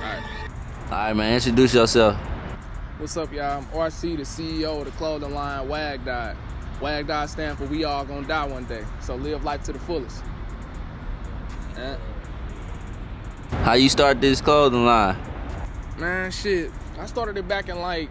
Alright. Alright, man, introduce yourself. What's up, y'all? I'm RC, the CEO of the clothing line Wagdod. Wagdod stand for we all gonna die one day. So live life to the fullest. How you start this clothing line? Man, shit. I started it back in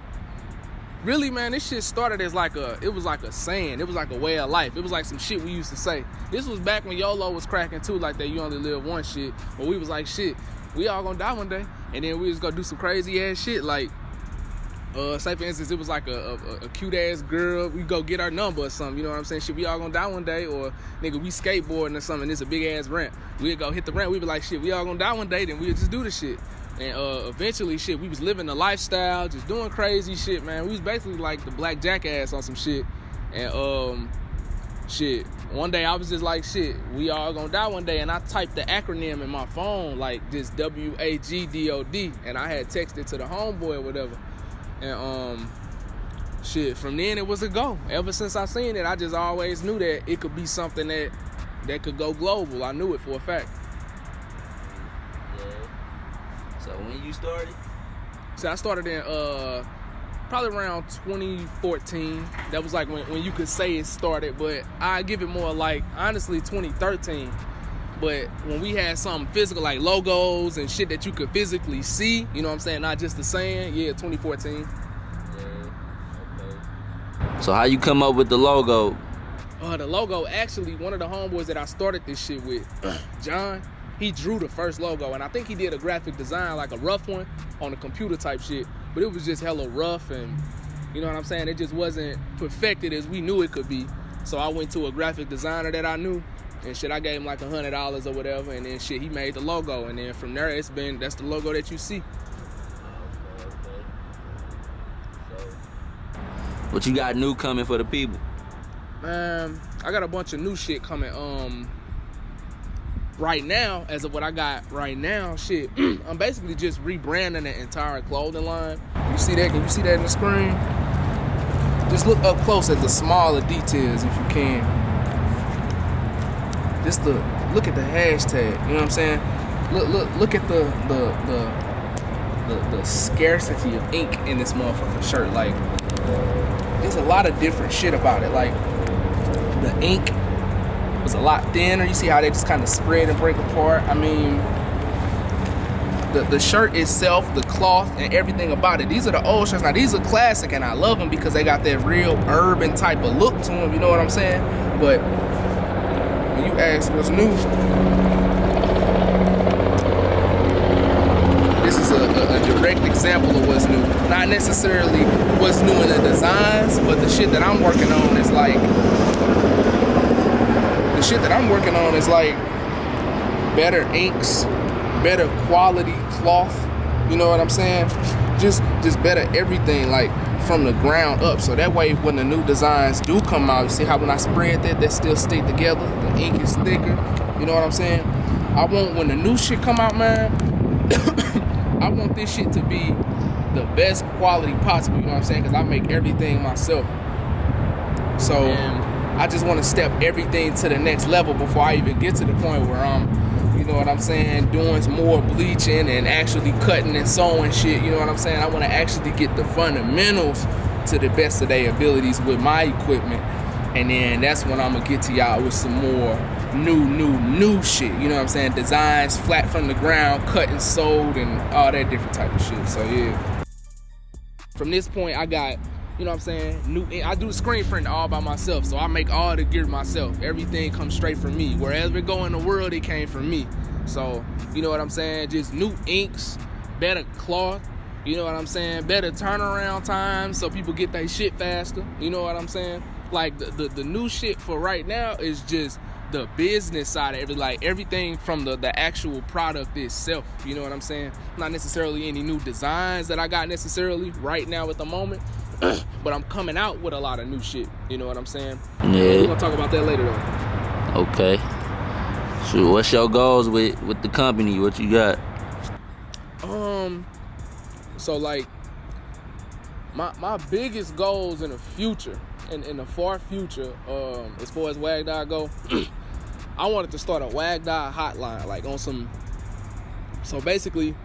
really, man, this shit started as it was like a saying. It was like a way of life. It was like some shit we used to say. This was back when YOLO was cracking too, like that you only live one shit. But we was like, shit, we all gonna die one day. And then we was gonna do some crazy ass shit like, say for instance, it was like a cute ass girl, we go get our number or something, you know what I'm saying? Shit, we all gonna die one day, or nigga, we skateboarding or something, it's a big ass ramp. We'd go hit the ramp, we'd be like, shit, we all gonna die one day, then we'd just do the shit. And eventually, shit, we was living the lifestyle, just doing crazy shit, man. We was basically like the black jackass on some shit. And shit, one day I was just like, shit, we all gonna die one day, and I typed the acronym in my phone, like just WAGDOD, and I had texted to the homeboy or whatever. And shit, from then it was a go. Ever since I seen it, I just always knew that it could be something that could go global. I knew it for a fact. Yeah. So when you started? So I started in probably around 2014. That was like when you could say it started, but I give it more like honestly 2013. But when we had something physical, like logos and shit that you could physically see, you know what I'm saying? Not just the saying, yeah, 2014. Yeah, okay. So how you come up with the logo? The logo, actually, one of the homeboys that I started this shit with, John, he drew the first logo. And I think he did a graphic design, like a rough one, on the computer type shit. But it was just hella rough and, you know what I'm saying? It just wasn't perfected as we knew it could be. So I went to a graphic designer that I knew. And shit, I gave him like $100 or whatever, and then shit, he made the logo, and then from there, that's the logo that you see. Okay. So, what you got new coming for the people? I got a bunch of new shit coming. Right now, as of what I got right now, shit, I'm basically just rebranding the entire clothing line. You see that? Can you see that in the screen? Just look up close at the smaller details if you can. Just look at the hashtag, you know what I'm saying? Look at the scarcity of ink in this motherfucking shirt. Like, there's a lot of different shit about it. Like, the ink was a lot thinner. You see how they just kind of spread and break apart? I mean, the shirt itself, the cloth, and everything about it. These are the old shirts. Now, these are classic, and I love them because they got that real urban type of look to them, you know what I'm saying? But when you ask what's new, this is a direct example of what's new. Not necessarily what's new in the designs, but the shit that I'm working on is like, better inks, better quality cloth, you know what I'm saying? Just better everything, like from the ground up. So that way when the new designs do come out, you see how when I spread that, they still stay together, the ink is thicker, you know what I'm saying? I want, when the new shit come out, man, I want this shit to be the best quality possible, you know what I'm saying? Because I make everything myself. So I just want to step everything to the next level before I even get to the point where I'm, you know what I'm saying, doing some more bleaching and actually cutting and sewing shit, you know what I'm saying? I want to actually get the fundamentals to the best of their abilities with my equipment. And then that's when I'm going to get to y'all with some more new shit, you know what I'm saying? Designs flat from the ground, cut and sewed and all that different type of shit. So yeah. From this point, I got, you know what I'm saying, I do screen print all by myself, so I make all the gear myself. Everything comes straight from me. Wherever it go in the world, it came from me. So, you know what I'm saying, just new inks, better cloth, you know what I'm saying, better turnaround time so people get their shit faster, you know what I'm saying? Like, the new shit for right now is just the business side of it, like everything from the actual product itself, you know what I'm saying? Not necessarily any new designs that I got necessarily right now at the moment, but I'm coming out with a lot of new shit, you know what I'm saying? Yeah. We're gonna talk about that later though. Okay. So what's your goals with the company? What you got? So like my biggest goals in the future, in the far future, as far as Wagdod go, I wanted to start a Wagdod hotline, like on some. So basically,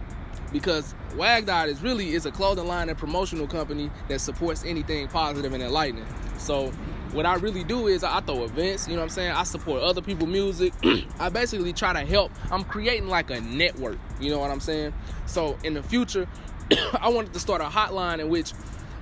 because Wagdod is a clothing line and promotional company that supports anything positive and enlightening. So what I really do is I throw events, you know what I'm saying? I support other people's music. I basically try to help. I'm creating like a network, you know what I'm saying? So in the future, I wanted to start a hotline in which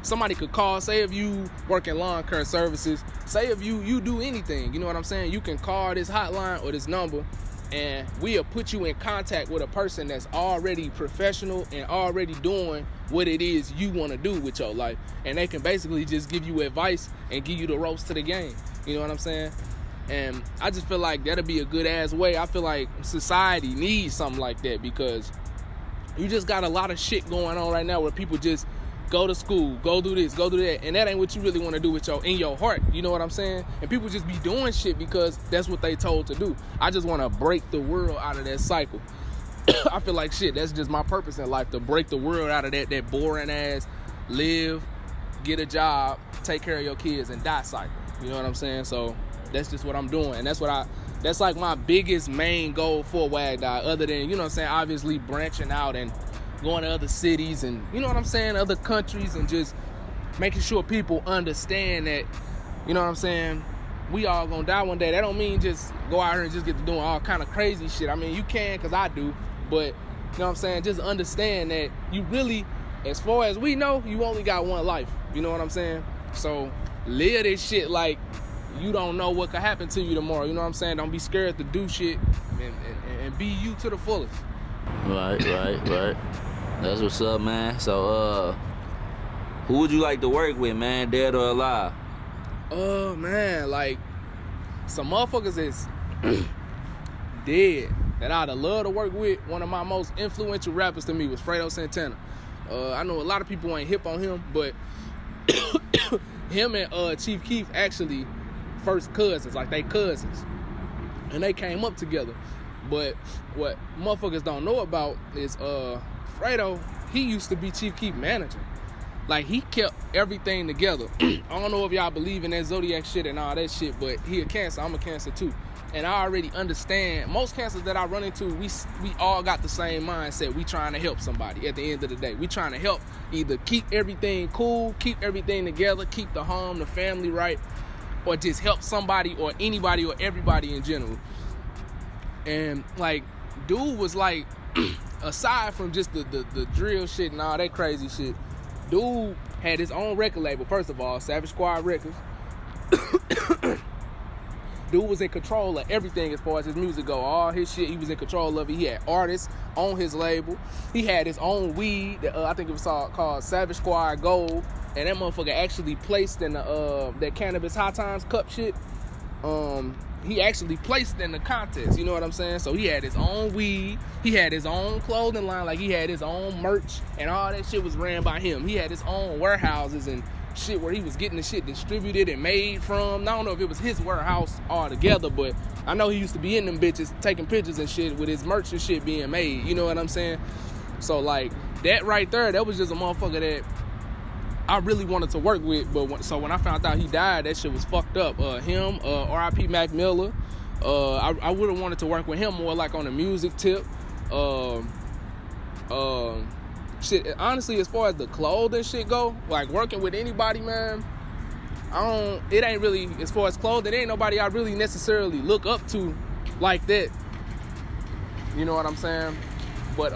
somebody could call. Say if you work in lawn care services, say if you do anything, you know what I'm saying? You can call this hotline or this number, and we'll put you in contact with a person that's already professional and already doing what it is you want to do with your life. And they can basically just give you advice and give you the ropes to the game. You know what I'm saying? And I just feel like that'll be a good ass way. I feel like society needs something like that, because you just got a lot of shit going on right now where people just go to school, go do this, go do that, and that ain't what you really want to do with in your heart. You know what I'm saying? And people just be doing shit because that's what they told to do. I just want to break the world out of that cycle. I feel like shit, that's just my purpose in life, to break the world out of that boring ass live, get a job, take care of your kids, and die cycle. You know what I'm saying? So that's just what I'm doing, and that's like my biggest main goal for Wagdod, other than, you know what I'm saying, obviously branching out and going to other cities and, you know what I'm saying, other countries, and just making sure people understand that, you know what I'm saying, we all gonna die one day. That don't mean just go out here and just get to doing all kind of crazy shit. I mean, you can, because I do, but, you know what I'm saying, just understand that you really, as far as we know, you only got one life. You know what I'm saying? So live this shit like you don't know what could happen to you tomorrow. You know what I'm saying? Don't be scared to do shit, and be you to the fullest. Right. That's what's up, man. So, who would you like to work with, man, dead or alive? Man, like, some motherfuckers is dead that I'd have loved to work with. One of my most influential rappers to me was Fredo Santana. I know a lot of people ain't hip on him, but him and Chief Keef actually first cousins, like they cousins. And they came up together. But what motherfuckers don't know about is Fredo, he used to be Chief Keef manager. Like, he kept everything together. I don't know if y'all believe in that zodiac shit and all that shit, but he a Cancer, I'm a Cancer too. And I already understand, most Cancers that I run into, we all got the same mindset. We trying to help somebody at the end of the day. We trying to help either keep everything cool, keep everything together, keep the home, the family right, or just help somebody or anybody or everybody in general. And, like, dude was like, aside from just the drill shit and all that crazy shit, dude had his own record label, first of all, Savage Squad Records. Dude was in control of everything as far as his music go. All his shit, he was in control of it. He had artists on his label. He had his own weed. I think it was called Savage Squad Gold. And that motherfucker actually placed in the that Cannabis High Times Cup shit. He actually placed in the contest. You know what I'm saying? So he had his own weed. He had his own clothing line. Like, he had his own merch. And all that shit was ran by him. He had his own warehouses and shit where he was getting the shit distributed and made from. I don't know if it was his warehouse altogether, but I know he used to be in them bitches taking pictures and shit with his merch and shit being made. You know what I'm saying? So, like, that right there, that was just a motherfucker that I really wanted to work with. But so when I found out he died, that shit was fucked up. Him, R.I.P. Mac Miller. I would have wanted to work with him more like on the music tip. Shit, honestly, as far as the clothing shit go, like working with anybody, man, it ain't really, as far as clothing, ain't nobody I really necessarily look up to like that. You know what I'm saying? But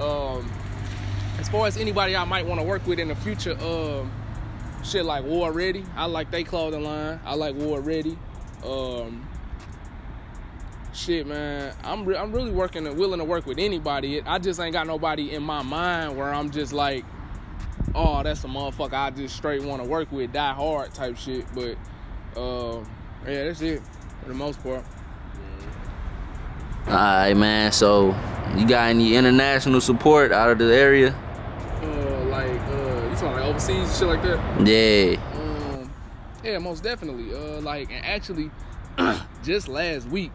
as far as anybody I might want to work with in the future, shit like War Ready, I like they clothing line. I like War Ready. Shit, man, I'm really working and willing to work with anybody. I just ain't got nobody in my mind where I'm just like, oh, that's a motherfucker I just straight want to work with, die hard type shit. But yeah, that's it for the most part. All right, man. So you got any international support out of the area? You talking like overseas and shit like that? Yeah. Yeah, most definitely. And actually, just last week,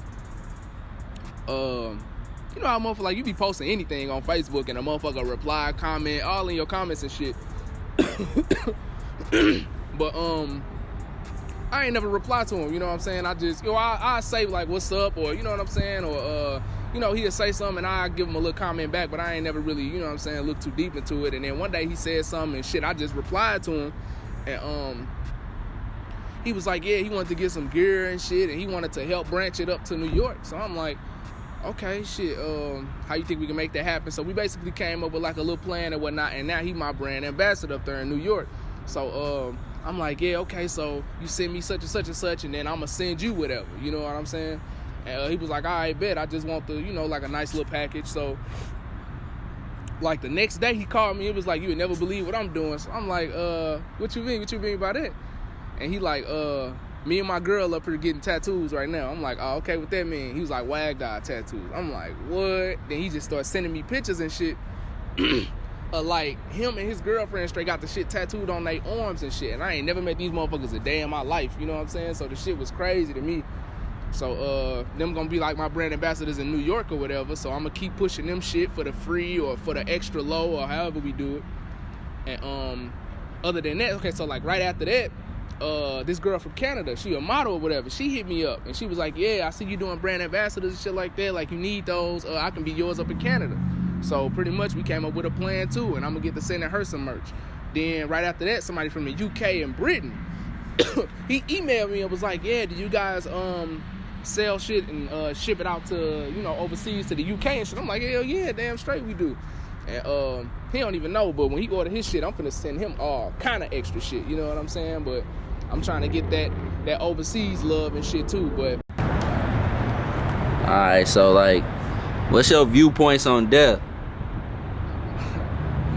you know how motherfucker, like, you be posting anything on Facebook and a motherfucker reply, comment, all in your comments and shit. But I ain't never replied to him, you know what I'm saying? I just, I say like, what's up, or you know what I'm saying, or you know, he'll say something and I give him a little comment back, but I ain't never really, you know what I'm saying, look too deep into it. And then one day he said something and shit, I just replied to him, and he was like, yeah, he wanted to get some gear and shit, and he wanted to help branch it up to New York. So I'm like, okay, shit, how you think we can make that happen? So we basically came up with like a little plan and whatnot, and now he my brand ambassador up there in New York. So I'm like, yeah, okay, so you send me such and such and such, and then I'm gonna send you whatever, you know what I'm saying? And he was like, all right, bet, I just want the, you know, like a nice little package. So like the next day he called me, it was like, you would never believe what I'm doing. So I'm like, what you mean by that? And he like, me and my girl up here getting tattoos right now. I'm like, oh, okay, what that mean? He was like, Wagdod tattoos. I'm like, what? Then he just started sending me pictures and shit. Like him and his girlfriend straight got the shit tattooed on their arms and shit. And I ain't never met these motherfuckers a day in my life. You know what I'm saying? So the shit was crazy to me. So them gonna be like my brand ambassadors in New York or whatever. So I'm gonna keep pushing them shit for the free or for the extra low or however we do it. And other than that, okay, so like right after that, this girl from Canada, she a model or whatever, she hit me up and she was like, yeah, I see you doing brand ambassadors and shit like that, like you need those, I can be yours up in Canada. So pretty much we came up with a plan too, and I'm gonna get to sending her some merch. Then right after that, somebody from the UK and Britain, he emailed me and was like, yeah, do you guys sell shit and ship it out to, you know, overseas to the UK and shit? I'm like, hell yeah, damn straight we do. And he don't even know, but when he order his shit, I'm finna send him all kind of extra shit, you know what I'm saying? But I'm trying to get that overseas love and shit too. But alright, so like, what's your viewpoints on death?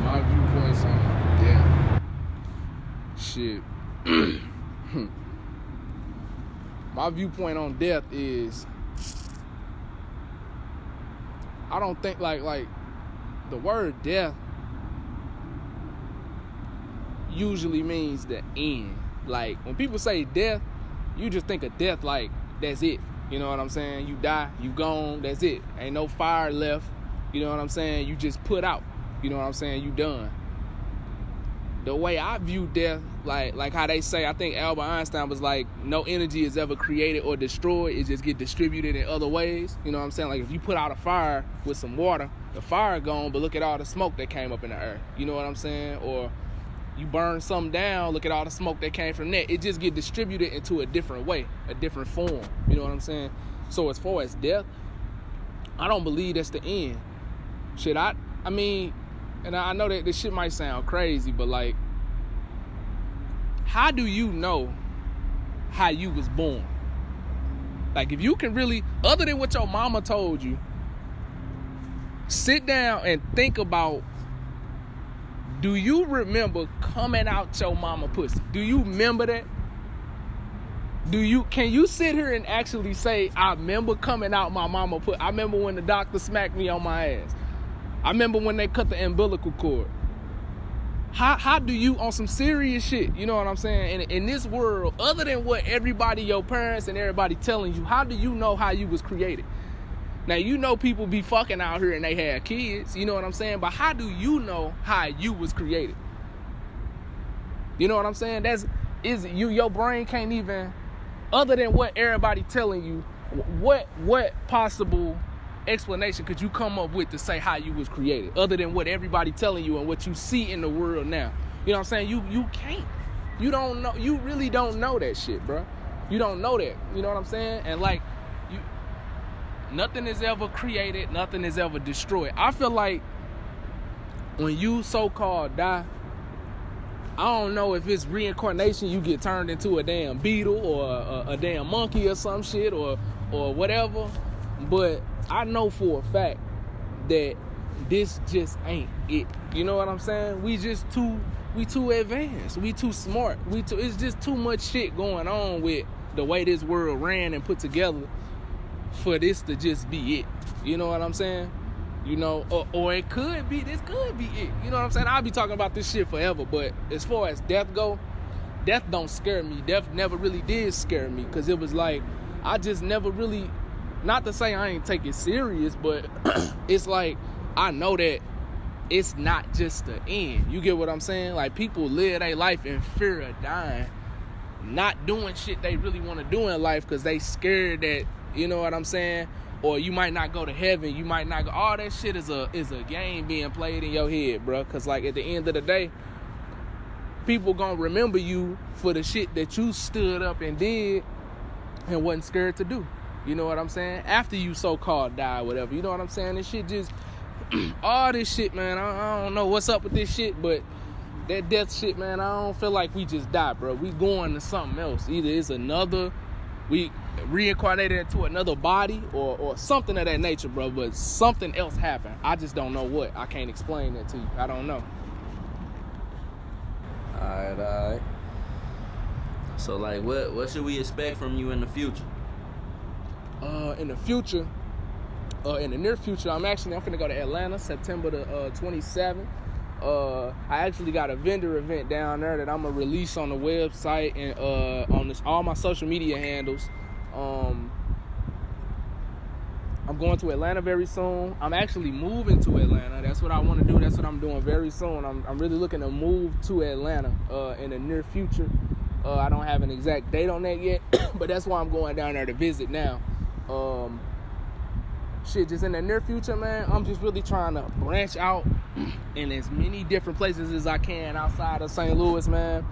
My viewpoints on death, shit. My viewpoint on death is, I don't think like the word death usually means the end. Like when people say death, you just think of death like that's it. You know what I'm saying? You die, you gone, that's it. Ain't no fire left. You know what I'm saying? You just put out. You know what I'm saying? You done. The way I view death, like how they say, I think Albert Einstein was like, no energy is ever created or destroyed, it just get distributed in other ways. You know what I'm saying? Like if you put out a fire with some water, the fire gone, but look at all the smoke that came up in the air. You know what I'm saying? Or you burn something down, look at all the smoke that came from that. It just get distributed into a different way, a different form. You know what I'm saying? So as far as death, I don't believe that's the end. Shit, I mean, and I know that this shit might sound crazy, but like, how do you know how you was born? Like if you can really, other than what your mama told you, sit down and think about, do you remember coming out your mama pussy? Do you remember that? Can you sit here and actually say, I remember coming out my mama pussy? I remember when the doctor smacked me on my ass. I remember when they cut the umbilical cord. How do you, on some serious shit, you know what I'm saying? In this world, other than what everybody, your parents and everybody telling you, how do you know how you was created? Now, you know people be fucking out here and they have kids, you know what I'm saying? But how do you know how you was created? You know what I'm saying? Your brain can't even, other than what everybody telling you, what possible explanation could you come up with to say how you was created, other than what everybody telling you and what you see in the world now? You know what I'm saying? You can't. You don't know. You really don't know that shit, bro. You don't know that. You know what I'm saying? And like, nothing is ever created, nothing is ever destroyed. I feel like when you so-called die, I don't know if it's reincarnation, you get turned into a damn beetle or a damn monkey or some shit or whatever, but I know for a fact that this just ain't it. You know what I'm saying? We too advanced, we too smart, it's just too much shit going on with the way this world ran and put together for this to just be it. You know what I'm saying? You know, or it could be, this could be it. You know what I'm saying? I'll be talking about this shit forever, but as far as death go, death don't scare me. Death never really did scare me, because it was like, I just never really, not to say I ain't take it serious, but it's like, I know that it's not just the end. You get what I'm saying? Like, people live their life in fear of dying, not doing shit they really want to do in life because they scared that, you know what I'm saying, or you might not go to heaven, you might not go. All that shit is a game being played in your head, bro. Cause like at the end of the day, people gonna remember you for the shit that you stood up and did and wasn't scared to do. You know what I'm saying? After you so-called die, whatever. You know what I'm saying? This shit just, all this shit, man. I don't know what's up with this shit, but that death shit, man, I don't feel like we just die, bro. We going to something else. Either it's we reincarnated into another body or something of that nature, bro. But something else happened. I just don't know what. I can't explain that to you. I don't know. All right. So, like, what should we expect from you in the future? In the future, in the near future, I'm finna go to Atlanta, September the 27th. I actually got a vendor event down there that I'm gonna release on the website and on all my social media handles. I'm going to Atlanta very soon. I'm actually moving to Atlanta. That's what I want to do. That's what I'm doing very soon. I'm really looking to move to Atlanta in the near future. I don't have an exact date on that yet, but that's why I'm going down there to visit now. Just in the near future, man, I'm just really trying to branch out in as many different places as I can outside of St. Louis, man,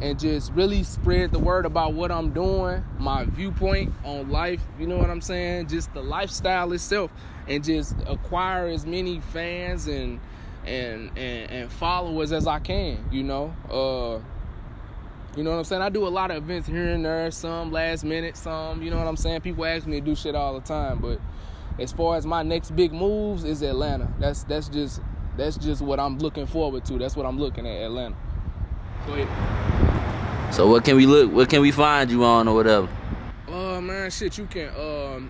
and just really spread the word about what I'm doing, my viewpoint on life, you know what I'm saying, just the lifestyle itself, and just acquire as many fans and followers as I can, you know. You know what I'm saying? I do a lot of events here and there, some last minute, some, you know what I'm saying? People ask me to do shit all the time, but as far as my next big moves is Atlanta. That's just what I'm looking forward to. That's what I'm looking at, Atlanta. Go ahead. So what can we find you on or whatever? Man, shit, you can,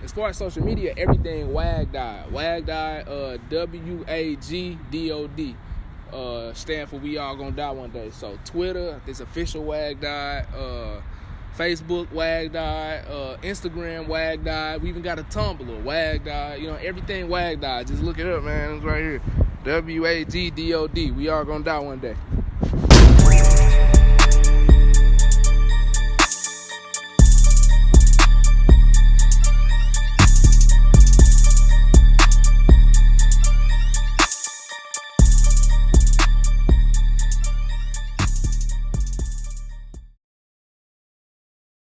as far as social media, everything Wagdod. Wagdod, Wagdod. Stand for We All Gonna Die One Day. So Twitter, it's official Wagdod. Facebook Wagdod. Instagram Wagdod. We even got a Tumblr Wagdod. You know, everything Wagdod. Just look it up, man. It's right here. Wagdod. We All Gonna Die One Day.